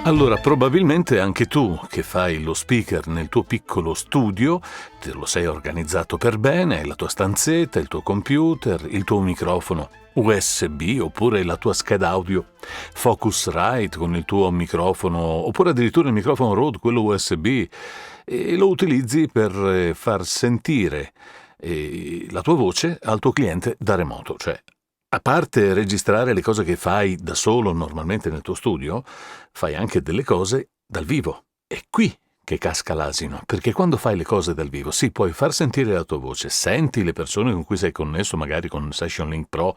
Allora, probabilmente anche tu che fai lo speaker nel tuo piccolo studio, te lo sei organizzato per bene, hai la tua stanzetta, il tuo computer, il tuo microfono USB oppure la tua scheda audio Focusrite con il tuo microfono, oppure addirittura il microfono Rode, quello USB, e lo utilizzi per far sentire la tua voce al tuo cliente da remoto, cioè a parte registrare le cose che fai da solo normalmente nel tuo studio, fai anche delle cose dal vivo. È qui che casca l'asino, perché quando fai le cose dal vivo, sì, puoi far sentire la tua voce, senti le persone con cui sei connesso, magari con Session Link Pro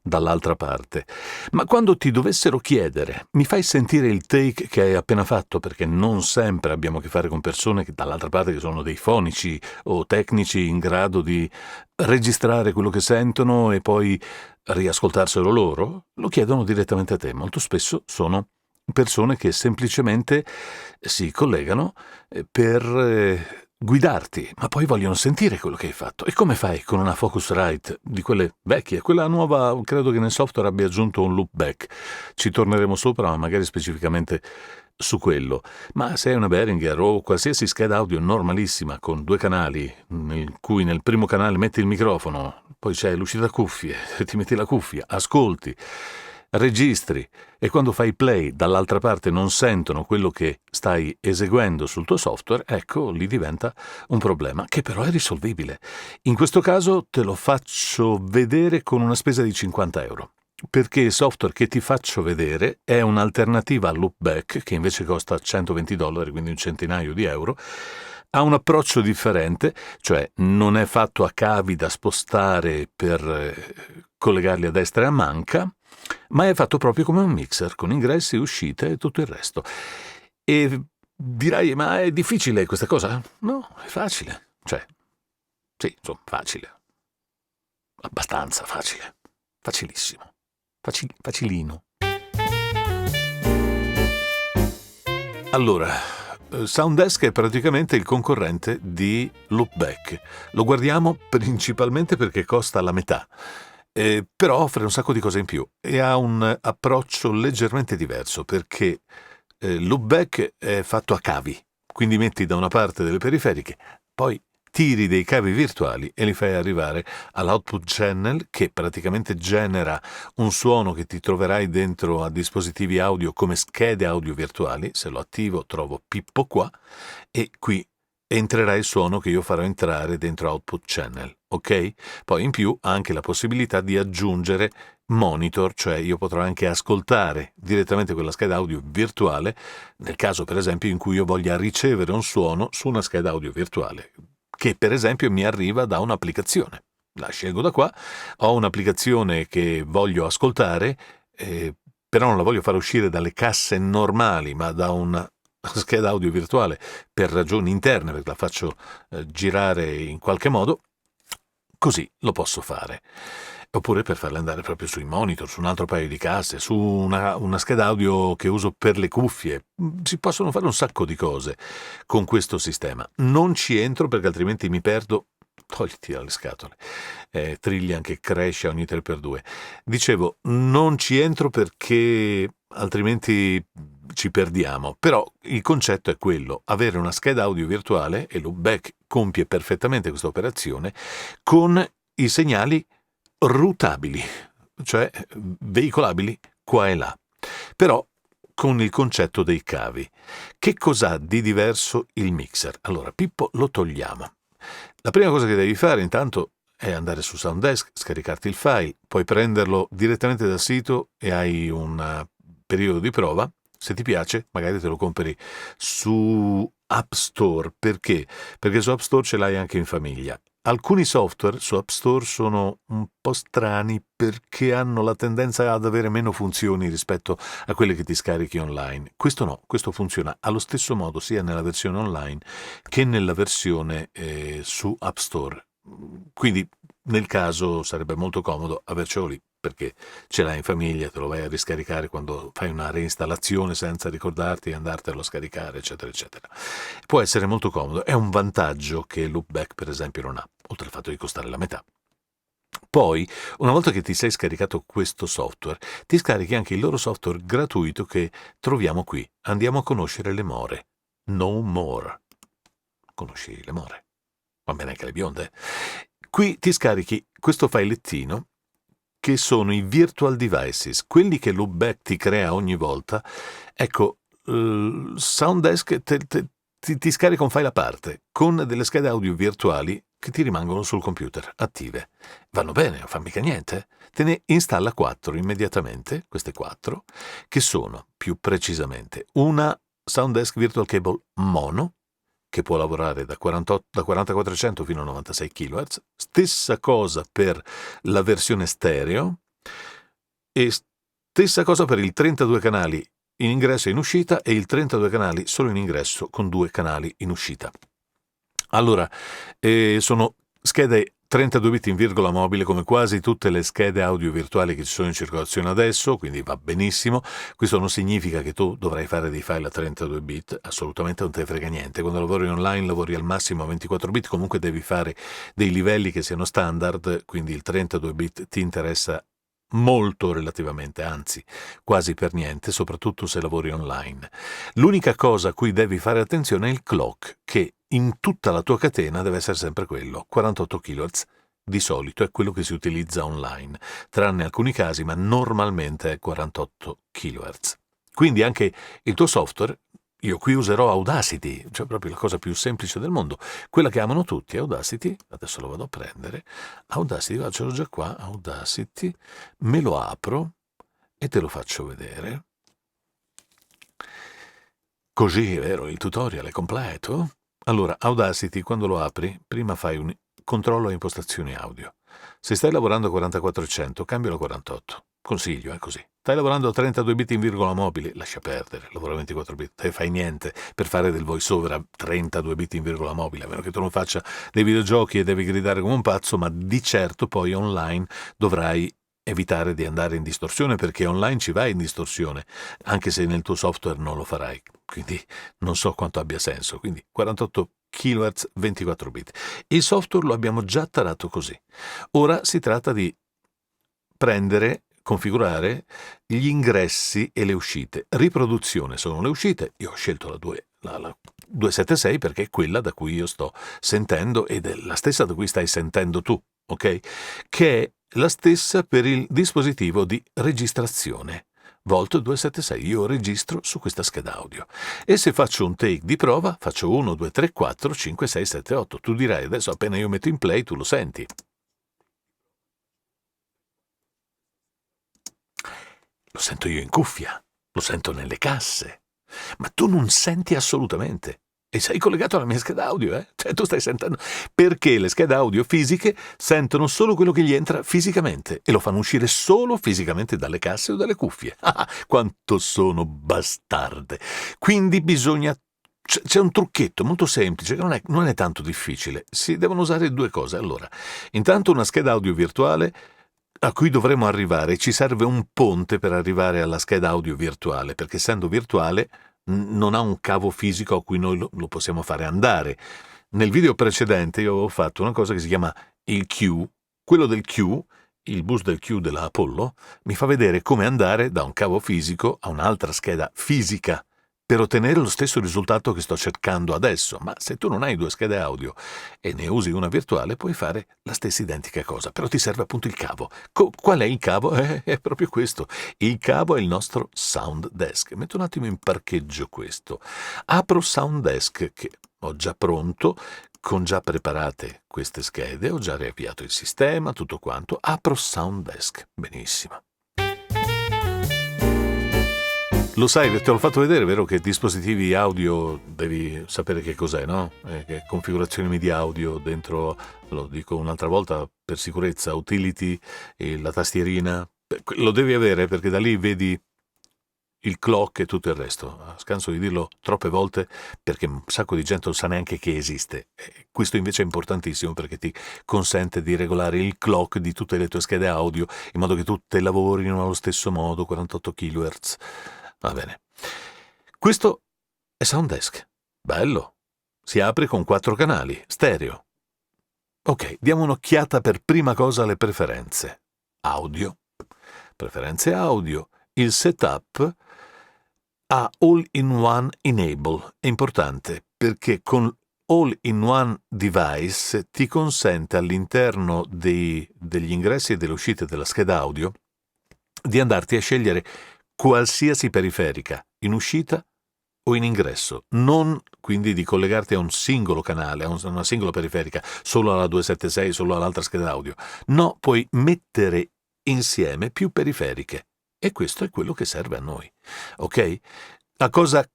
dall'altra parte, ma quando ti dovessero chiedere, mi fai sentire il take che hai appena fatto, perché non sempre abbiamo a che fare con persone che dall'altra parte che sono dei fonici o tecnici in grado di registrare quello che sentono e poi riascoltarselo loro, lo chiedono direttamente a te. Molto spesso sono persone che semplicemente si collegano per guidarti, ma poi vogliono sentire quello che hai fatto. E come fai con una Focusrite di quelle vecchie? Quella nuova, credo che nel software abbia aggiunto un loopback. Ci torneremo sopra, ma magari specificamente su quello. Ma se è una Behringer o qualsiasi scheda audio normalissima con due canali, in cui nel primo canale metti il microfono, poi c'è l'uscita cuffie, ti metti la cuffia, ascolti, registri e quando fai play dall'altra parte non sentono quello che stai eseguendo sul tuo software, ecco, lì diventa un problema che però è risolvibile. In questo caso te lo faccio vedere con una spesa di 50 euro. Perché il software che ti faccio vedere è un'alternativa al loopback, che invece costa $120, quindi un centinaio di euro, ha un approccio differente, cioè non è fatto a cavi da spostare per collegarli a destra e a manca, ma è fatto proprio come un mixer, con ingressi, uscite e tutto il resto. E dirai, ma è difficile questa cosa? No, è facile. Cioè, sì, insomma, facile. Abbastanza facile. Facilissimo. Facilino. Allora, Sounddesk è praticamente il concorrente di Loopback. Lo guardiamo principalmente perché costa la metà, però offre un sacco di cose in più e ha un approccio leggermente diverso perché Loopback è fatto a cavi, quindi metti da una parte delle periferiche, poi tiri dei cavi virtuali e li fai arrivare all'output channel che praticamente genera un suono che ti troverai dentro a dispositivi audio come schede audio virtuali. Se lo attivo trovo Pippo qua e qui entrerà il suono che io farò entrare dentro output channel, ok? Poi in più ha anche la possibilità di aggiungere monitor, cioè io potrò anche ascoltare direttamente quella scheda audio virtuale nel caso per esempio in cui io voglia ricevere un suono su una scheda audio virtuale che per esempio mi arriva da un'applicazione. La scelgo da qua, ho un'applicazione che voglio ascoltare, però non la voglio far uscire dalle casse normali, ma da una scheda audio virtuale per ragioni interne, perché la faccio girare in qualche modo, così lo posso fare. Oppure per farla andare proprio sui monitor, su un altro paio di casse, su una scheda audio che uso per le cuffie. Si possono fare un sacco di cose con questo sistema. Non ci entro perché altrimenti mi perdo. Togliti dalle scatole. Trillian che cresce ogni 3x2. Dicevo, non ci entro perché altrimenti ci perdiamo. Però il concetto è quello, avere una scheda audio virtuale, e Loopback compie perfettamente questa operazione, con i segnali routabili, cioè veicolabili qua e là, però con il concetto dei cavi. Che cos'ha di diverso il mixer? Allora, Pippo, lo togliamo. La prima cosa che devi fare intanto è andare su Sounddesk, scaricarti il file, puoi prenderlo direttamente dal sito e hai un periodo di prova. Se ti piace, magari te lo compri su App Store. Perché? Perché su App Store ce l'hai anche in famiglia. Alcuni software su App Store sono un po' strani perché hanno la tendenza ad avere meno funzioni rispetto a quelle che ti scarichi online. Questo no, questo funziona allo stesso modo sia nella versione online che nella versione su App Store. Quindi nel caso sarebbe molto comodo avercelo lì perché ce l'hai in famiglia, te lo vai a riscaricare quando fai una reinstallazione senza ricordarti di andartelo a scaricare, eccetera, eccetera. Può essere molto comodo, è un vantaggio che Loopback per esempio non ha, oltre al fatto di costare la metà. Poi, una volta che ti sei scaricato questo software, ti scarichi anche il loro software gratuito che troviamo qui. Andiamo a conoscere le more. No More. Conosci le more? Va bene anche le bionde? Qui ti scarichi questo filettino che sono i virtual devices, quelli che Loopback ti crea ogni volta. Ecco, Sounddesk ti scarica un file a parte con delle schede audio virtuali che ti rimangono sul computer, attive. Vanno bene, non fa mica niente. Te ne installa 4 immediatamente, queste 4, che sono, più precisamente, una Sounddesk Virtual Cable Mono, che può lavorare da 4400 fino a 96 kHz, stessa cosa per la versione stereo e stessa cosa per il 32 canali in ingresso e in uscita e il 32 canali solo in ingresso con 2 canali in uscita. Allora, sono schede 32 bit in virgola mobile come quasi tutte le schede audio virtuali che ci sono in circolazione adesso, quindi va benissimo. Questo non significa che tu dovrai fare dei file a 32 bit, assolutamente non te ne frega niente. Quando lavori online lavori al massimo a 24 bit, comunque devi fare dei livelli che siano standard, quindi il 32 bit ti interessa molto relativamente, anzi quasi per niente, soprattutto se lavori online. L'unica cosa a cui devi fare attenzione è il clock, che in tutta la tua catena deve essere sempre quello, 48 kHz. Di solito è quello che si utilizza online, tranne alcuni casi, ma normalmente è 48 kHz. Quindi anche il tuo software, io qui userò Audacity, cioè proprio la cosa più semplice del mondo, quella che amano tutti, Audacity, adesso lo vado a prendere, Audacity, ce l'ho già qua, Audacity, me lo apro e te lo faccio vedere. Così, è vero, il tutorial è completo? Allora, Audacity, quando lo apri, prima fai un controllo a impostazioni audio. Se stai lavorando a 4400, cambialo a 48. Consiglio, è così. Stai lavorando a 32 bit in virgola mobile, lascia perdere, lavora a 24 bit, te fai niente per fare del voice over a 32 bit in virgola mobile, a meno che tu non faccia dei videogiochi e devi gridare come un pazzo, ma di certo poi online dovrai evitare di andare in distorsione, perché online ci vai in distorsione, anche se nel tuo software non lo farai, quindi non so quanto abbia senso. Quindi 48 kHz 24 bit. Il software lo abbiamo già tarato così. Ora si tratta di prendere, configurare gli ingressi e le uscite. Riproduzione sono le uscite, io ho scelto la 276 perché è quella da cui io sto sentendo ed è la stessa da cui stai sentendo tu, ok? Che è la stessa per il dispositivo di registrazione. Volt 276, io registro su questa scheda audio. E se faccio un take di prova, faccio 1, 2, 3, 4, 5, 6, 7, 8. Tu dirai, adesso appena io metto in play, tu lo senti. Lo sento io in cuffia, lo sento nelle casse, ma tu non senti assolutamente. E sei collegato alla mia scheda audio, eh? Cioè tu stai sentendo. Perché le schede audio fisiche sentono solo quello che gli entra fisicamente e lo fanno uscire solo fisicamente dalle casse o dalle cuffie. Ah, quanto sono bastarde! Quindi bisogna. C'è un trucchetto molto semplice che non è tanto difficile. Si devono usare 2 cose. Allora, intanto una scheda audio virtuale a cui dovremo arrivare, ci serve un ponte per arrivare alla scheda audio virtuale, perché essendo virtuale non ha un cavo fisico a cui noi lo possiamo fare andare. Nel video precedente io ho fatto una cosa che si chiama il Q. Quello del Q, il bus del Q della Apollo, mi fa vedere come andare da un cavo fisico a un'altra scheda fisica per ottenere lo stesso risultato che sto cercando adesso. Ma se tu non hai 2 schede audio e ne usi una virtuale, puoi fare la stessa identica cosa, però ti serve appunto il cavo. Qual è il cavo? È proprio questo. Il cavo è il nostro Sounddesk. Metto un attimo in parcheggio questo. Apro Sounddesk, che ho già pronto, con già preparate queste schede, ho già riavviato il sistema, tutto quanto. Apro Sounddesk. Benissimo. Lo sai, te l'ho fatto vedere, vero, che dispositivi audio devi sapere che cos'è, no? Che configurazioni MIDI audio dentro, lo dico un'altra volta per sicurezza, utility e la tastierina. Lo devi avere perché da lì vedi il clock e tutto il resto. Scanso di dirlo troppe volte perché un sacco di gente non sa neanche che esiste. Questo invece è importantissimo perché ti consente di regolare il clock di tutte le tue schede audio in modo che tutte lavorino allo stesso modo, 48 kHz. Va bene. Questo è Sounddesk. Bello. Si apre con 4 canali, stereo. Ok, diamo un'occhiata per prima cosa alle preferenze. Audio. Preferenze audio. Il setup ha All-in-One Enable. È importante perché con All-in-One Device ti consente all'interno degli ingressi e delle uscite della scheda audio di andarti a scegliere qualsiasi periferica in uscita o in ingresso, non quindi di collegarti a un singolo canale, a una singola periferica, solo alla 276, solo all'altra scheda audio. No, puoi mettere insieme più periferiche e questo è quello che serve a noi. Ok? A cosa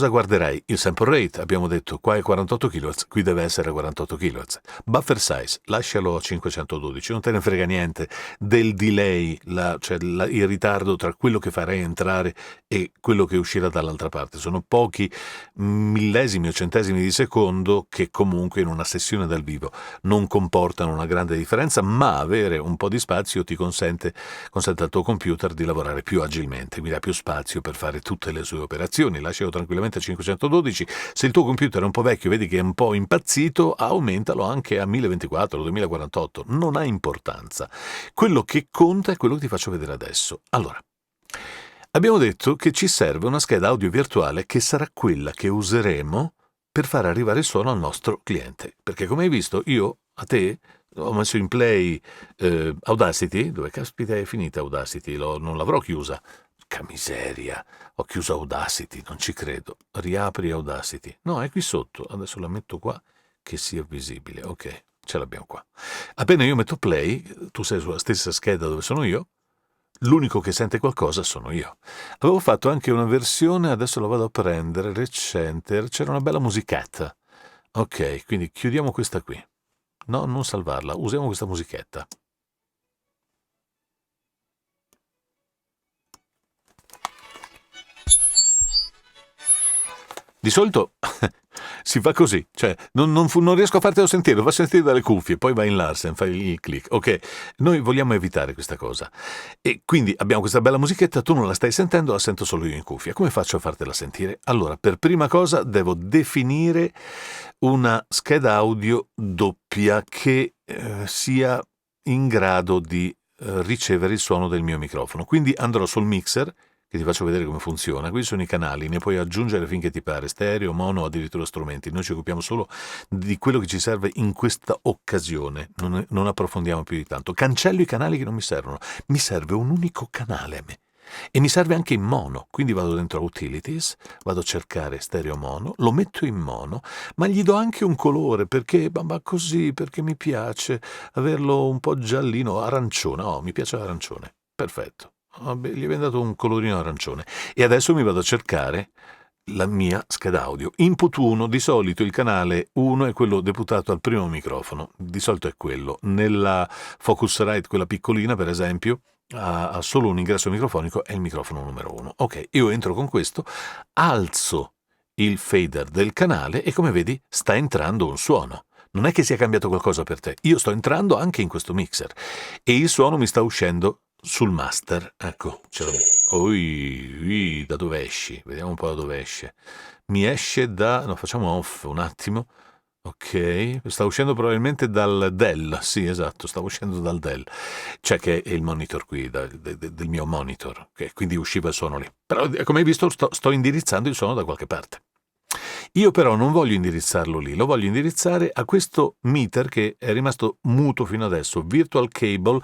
guarderai? Il sample rate, abbiamo detto, qua è 48 kHz, qui deve essere 48 kHz. Buffer size, lascialo a 512, non te ne frega niente del delay, il ritardo tra quello che farai entrare e quello che uscirà dall'altra parte. Sono pochi millesimi o centesimi di secondo che comunque in una sessione dal vivo non comportano una grande differenza, ma avere un po' di spazio ti consente al tuo computer di lavorare più agilmente, quindi ha più spazio per fare tutte le sue operazioni. Lascialo tranquillamente a 512. Se il tuo computer è un po' vecchio e vedi che è un po' impazzito, aumentalo anche a 1024 o 2048, non ha importanza. Quello che conta è quello che ti faccio vedere adesso. Allora, abbiamo detto che ci serve una scheda audio virtuale che sarà quella che useremo per far arrivare il suono al nostro cliente, perché come hai visto io a te ho messo in play Audacity. Dove caspita è finita Audacity? Non l'avrò chiusa. Che miseria, ho chiuso Audacity, non ci credo. Riapri Audacity. No, è qui sotto, adesso la metto qua che sia visibile. Ok, ce l'abbiamo qua. Appena io metto play, tu sei sulla stessa scheda dove sono io, l'unico che sente qualcosa sono io. Avevo fatto anche una versione, adesso la vado a prendere, recente, c'era una bella musichetta. Ok, quindi chiudiamo questa qui. No, non salvarla, usiamo questa musichetta. Di solito si fa così, cioè non riesco a fartelo sentire, lo fa sentire dalle cuffie, poi vai in Larsen, fai il click. Ok, noi vogliamo evitare questa cosa. E quindi abbiamo questa bella musichetta, tu non la stai sentendo, la sento solo io in cuffia. Come faccio a fartela sentire? Allora, per prima cosa devo definire una scheda audio doppia che sia in grado di ricevere il suono del mio microfono. Quindi andrò sul mixer, che ti faccio vedere come funziona. Qui sono i canali, ne puoi aggiungere finché ti pare, stereo, mono, addirittura strumenti. Noi ci occupiamo solo di quello che ci serve in questa occasione, non approfondiamo più di tanto. Cancello i canali che non mi servono, mi serve un unico canale a me. E mi serve anche in mono, quindi vado dentro a Utilities, vado a cercare stereo mono, lo metto in mono, ma gli do anche un colore, perché così, perché mi piace averlo un po' giallino, arancione. Oh, mi piace l'arancione, perfetto. Gli abbiamo dato un colorino arancione. E adesso mi vado a cercare la mia scheda audio. Input 1, di solito il canale 1 è quello deputato al primo microfono, di solito è quello. Nella Focusrite, quella piccolina per esempio, ha solo un ingresso microfonico, è il microfono numero 1. Ok, io entro con questo, alzo il fader del canale e come vedi sta entrando un suono. Non è che sia cambiato qualcosa per te, io sto entrando anche in questo mixer e il suono mi sta uscendo sul master. Ecco, ce l'ho. Da dove esci? Vediamo un po' da dove esce. Mi esce da... No, facciamo off un attimo. Ok, sta uscendo probabilmente dal Dell. Sì, esatto, sta uscendo dal Dell. C'è che è il monitor qui, del mio monitor, che quindi usciva il suono lì. Però, come hai visto, sto indirizzando il suono da qualche parte. Io però non voglio indirizzarlo lì, lo voglio indirizzare a questo meter che è rimasto muto fino adesso, Virtual Cable.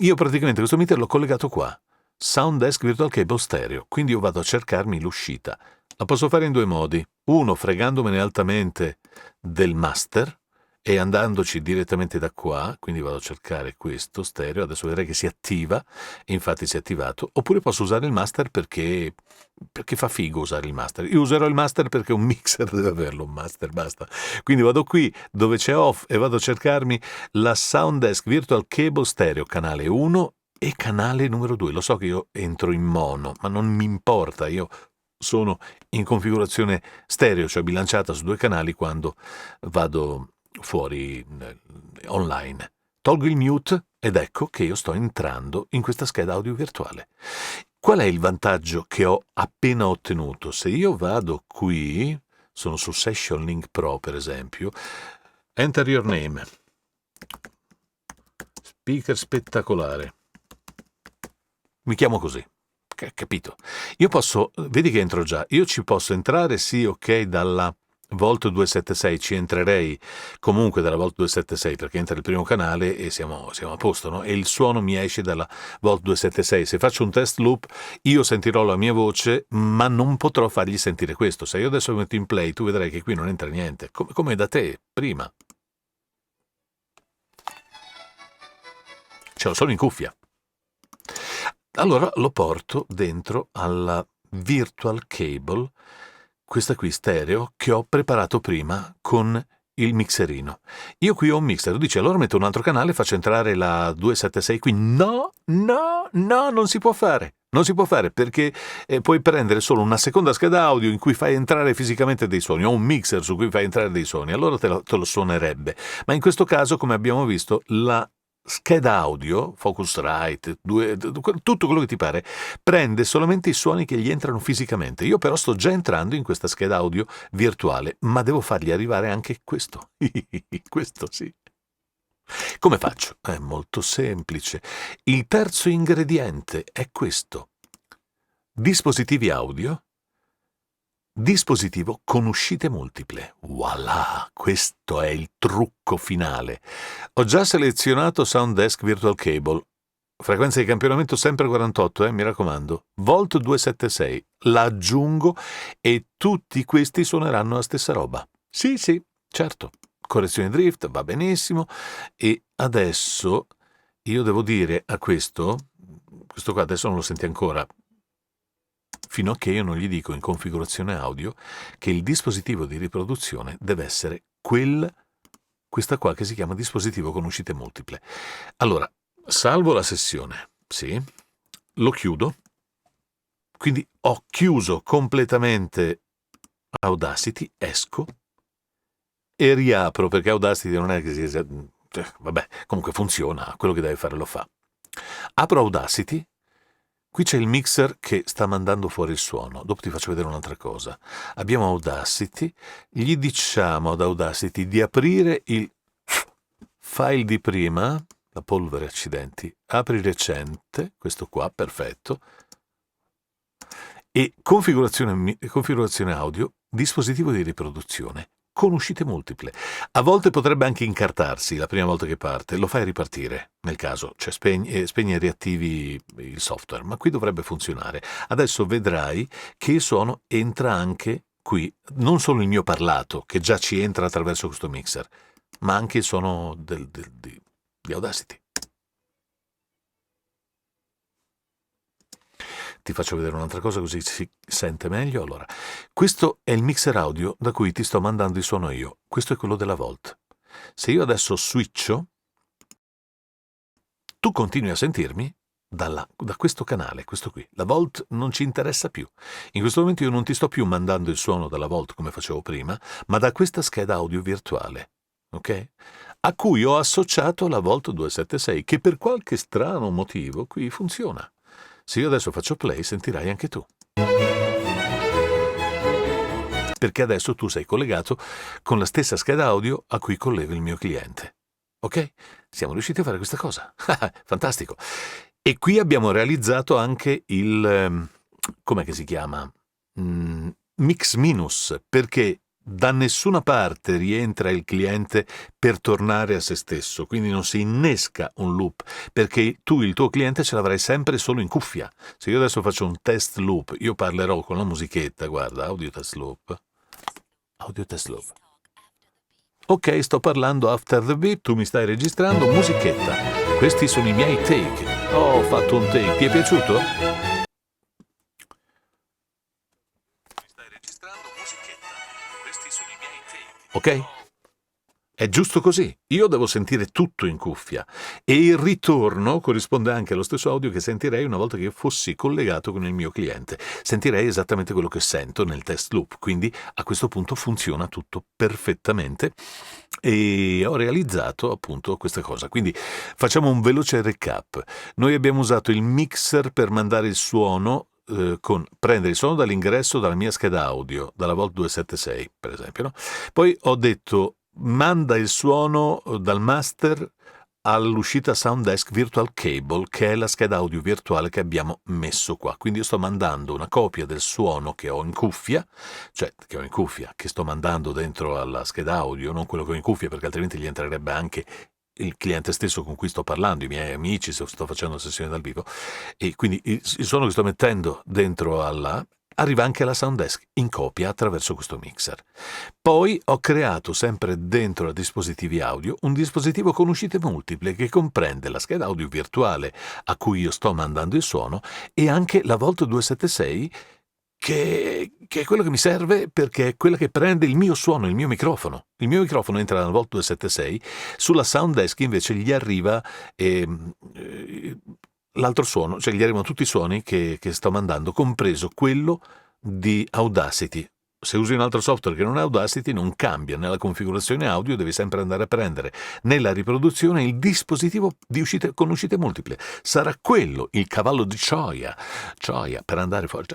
Io praticamente questo meter l'ho collegato qua, Sounddesk Virtual Cable Stereo, quindi io vado a cercarmi l'uscita. La posso fare in due modi, uno fregandomene altamente del master e andandoci direttamente da qua, quindi vado a cercare questo stereo, adesso vedrei che si attiva, e infatti si è attivato, oppure posso usare il master perché fa figo usare il master. Io userò il master perché un mixer deve averlo, un master, basta. Quindi vado qui dove c'è off e vado a cercarmi la Sounddesk Virtual Cable Stereo, canale 1 e canale numero 2. Lo so che io entro in mono, ma non mi importa, io sono in configurazione stereo, cioè bilanciata su due canali quando vado fuori online. Tolgo il mute ed ecco che io sto entrando in questa scheda audio virtuale. Qual è il vantaggio che ho appena ottenuto? Se io vado qui, sono su Session Link Pro per esempio, enter your name, Speaker spettacolare. Mi chiamo così. Capito? Io posso, vedi che entro già, io ci posso entrare, sì, ok, dalla Volt 276, ci entrerei comunque dalla Volt 276 perché entra il primo canale e siamo a posto, no? E il suono mi esce dalla Volt 276. Se faccio un test loop, io sentirò la mia voce, ma non potrò fargli sentire questo. Se io adesso metto in play, tu vedrai che qui non entra niente, come da te prima. Ce lo sono in cuffia. Allora lo porto dentro alla virtual cable, questa qui stereo, che ho preparato prima con il mixerino. Io qui ho un mixer, dice allora metto un altro canale e faccio entrare la 276 qui. No, non si può fare. Non si può fare perché puoi prendere solo una seconda scheda audio in cui fai entrare fisicamente dei suoni, o un mixer su cui fai entrare dei suoni, allora te lo suonerebbe. Ma in questo caso, come abbiamo visto, la scheda audio, Focusrite, tutto quello che ti pare, prende solamente i suoni che gli entrano fisicamente. Io però sto già entrando in questa scheda audio virtuale, ma devo fargli arrivare anche questo. Questo sì. Come faccio? È molto semplice. Il terzo ingrediente è questo. Dispositivi audio. Dispositivo con uscite multiple. Voilà, questo è il trucco finale. Ho già selezionato SoundDesk Virtual Cable. Frequenza di campionamento sempre 48, mi raccomando. Volt 276. La aggiungo e tutti questi suoneranno la stessa roba. Sì, certo. Correzione drift, va benissimo. E adesso io devo dire a questo qua adesso non lo senti ancora, fino a che io non gli dico in configurazione audio che il dispositivo di riproduzione deve essere questa qua che si chiama dispositivo con uscite multiple. Allora, salvo la sessione, sì, lo chiudo, quindi ho chiuso completamente Audacity, esco e riapro, perché Audacity non è che sia... vabbè, comunque funziona, quello che deve fare lo fa. Apro Audacity. Qui c'è il mixer che sta mandando fuori il suono. Dopo ti faccio vedere un'altra cosa. Abbiamo Audacity, gli diciamo ad Audacity di aprire il file di prima, la polvere accidenti, apri recente, questo qua, perfetto, e configurazione audio, dispositivo di riproduzione, con uscite multiple. A volte potrebbe anche incartarsi la prima volta che parte, lo fai ripartire, nel caso, cioè spegni e riattivi il software, ma qui dovrebbe funzionare. Adesso vedrai che il suono entra anche qui, non solo il mio parlato, che già ci entra attraverso questo mixer, ma anche il suono di Audacity. Ti faccio vedere un'altra cosa così si sente meglio. Allora, questo è il mixer audio da cui ti sto mandando il suono io. Questo è quello della Volt. Se io adesso switcho, tu continui a sentirmi da questo canale, questo qui. La Volt non ci interessa più. In questo momento io non ti sto più mandando il suono dalla Volt come facevo prima, ma da questa scheda audio virtuale, ok? A cui ho associato la Volt 276, che per qualche strano motivo qui funziona. Se io adesso faccio play, sentirai anche tu. Perché adesso tu sei collegato con la stessa scheda audio a cui collego il mio cliente. Ok? Siamo riusciti a fare questa cosa. Fantastico. E qui abbiamo realizzato anche il... com'è che si chiama? Mix minus, perché da nessuna parte rientra il cliente per tornare a se stesso, quindi non si innesca un loop, perché tu il tuo cliente ce l'avrai sempre solo in cuffia. Se io adesso faccio un test loop, io parlerò con la musichetta, guarda, audio test loop. Ok, sto parlando after the beat, tu mi stai registrando, musichetta. Questi sono i miei take. Ho fatto un take, ti è piaciuto? Ok? È giusto così. Io devo sentire tutto in cuffia e il ritorno corrisponde anche allo stesso audio che sentirei una volta che fossi collegato con il mio cliente. Sentirei esattamente quello che sento nel test loop, quindi a questo punto funziona tutto perfettamente e ho realizzato appunto questa cosa. Quindi facciamo un veloce recap. Noi abbiamo usato il mixer per mandare il suono, prendere il suono dall'ingresso dalla mia scheda audio, dalla Volt 276 per esempio, no? Poi ho detto manda il suono dal master all'uscita Soundesk Virtual Cable, che è la scheda audio virtuale che abbiamo messo qua. Quindi io sto mandando una copia del suono che ho in cuffia, che sto mandando dentro alla scheda audio, non quello che ho in cuffia, perché altrimenti gli entrerebbe anche il cliente stesso con cui sto parlando, i miei amici, se sto facendo una sessione dal vivo, e quindi il suono che sto mettendo dentro alla arriva anche alla Soundesk in copia attraverso questo mixer. Poi ho creato sempre dentro a dispositivi audio un dispositivo con uscite multiple che comprende la scheda audio virtuale a cui io sto mandando il suono e anche la Volt 276 che è quello che mi serve perché è quella che prende il mio suono, il mio microfono. Il mio microfono entra nella Volt 276, sulla Soundesk invece gli arriva l'altro suono, cioè gli arrivano tutti i suoni che sto mandando, compreso quello di Audacity. Se usi un altro software che non è Audacity non cambia, nella configurazione audio devi sempre andare a prendere nella riproduzione il dispositivo con uscite multiple. Sarà quello il cavallo di Troia per andare fuori.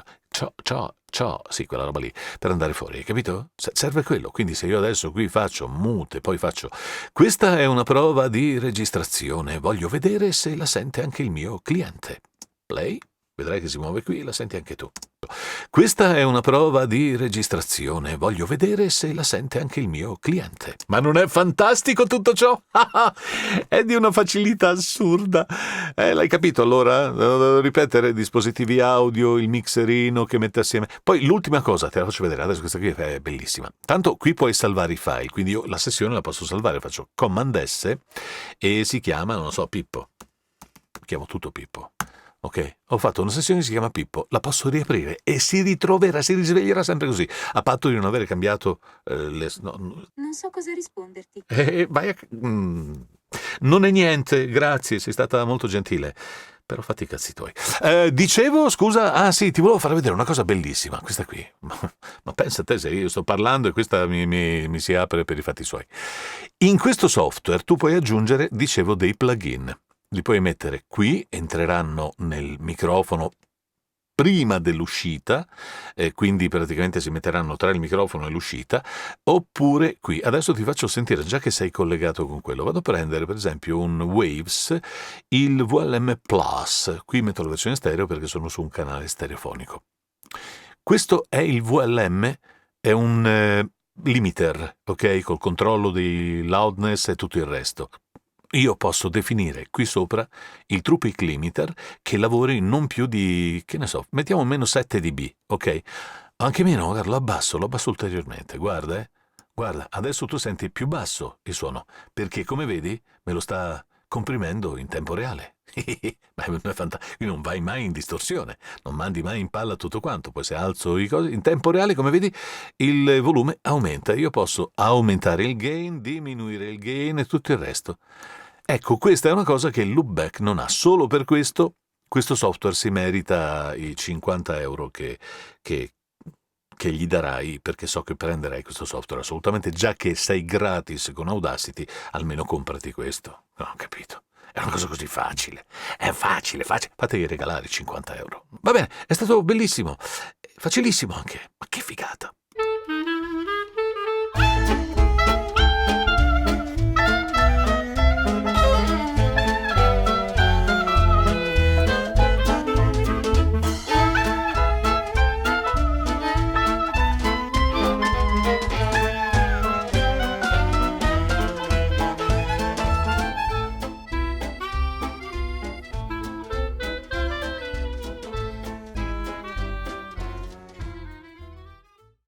Sì, quella roba lì, per andare fuori, hai capito? Serve quello, quindi se io adesso qui faccio mute, poi faccio questa è una prova di registrazione, voglio vedere se la sente anche il mio cliente. Play, vedrai che si muove qui, la senti anche tu. Questa è una prova di registrazione, voglio vedere se la sente anche il mio cliente. Ma non è fantastico tutto ciò? È di una facilità assurda. L'hai capito allora? Devo ripetere, dispositivi audio, il mixerino che mette assieme. Poi l'ultima cosa, te la faccio vedere, adesso questa qui è bellissima. Tanto qui puoi salvare i file, quindi io la sessione la posso salvare, faccio Command S e si chiama, non lo so, Pippo. Chiamo tutto Pippo. Ok, ho fatto una sessione che si chiama Pippo, la posso riaprire e si risveglierà sempre così, a patto di non avere cambiato Non so cosa risponderti. Non è niente, grazie, sei stata molto gentile, però fatti i cazzi tuoi. Dicevo, scusa, sì, ti volevo far vedere una cosa bellissima, questa qui, ma pensa a te se io sto parlando e questa mi si apre per i fatti suoi. In questo software tu puoi aggiungere, dicevo, dei plugin. Li puoi mettere qui, entreranno nel microfono prima dell'uscita, quindi praticamente si metteranno tra il microfono e l'uscita, oppure qui. Adesso ti faccio sentire, già che sei collegato con quello, vado a prendere per esempio un Waves, il VLM Plus, qui metto la versione stereo perché sono su un canale stereofonico. Questo è il VLM, è un limiter, ok, col controllo di loudness e tutto il resto. Io posso definire qui sopra il true peak limiter che lavori non più di, che ne so, mettiamo meno 7 dB, ok? Anche meno, guarda, lo abbasso ulteriormente, guarda, guarda, adesso tu senti più basso il suono, perché come vedi me lo sta comprimendo in tempo reale. Ma è fantastico, non vai mai in distorsione, non mandi mai in palla tutto quanto, poi se alzo i cosi, in tempo reale, come vedi, il volume aumenta, io posso aumentare il gain, diminuire il gain e tutto il resto. Ecco, questa è una cosa che il Loopback non ha. Solo per questo software si merita i 50 euro che gli darai, perché so che prenderai questo software assolutamente, già che sei gratis con Audacity, almeno comprati questo. Non ho capito. È una cosa così facile. È facile. Fatevi regalare 50 euro. Va bene, è stato bellissimo. Facilissimo anche. Ma che figata.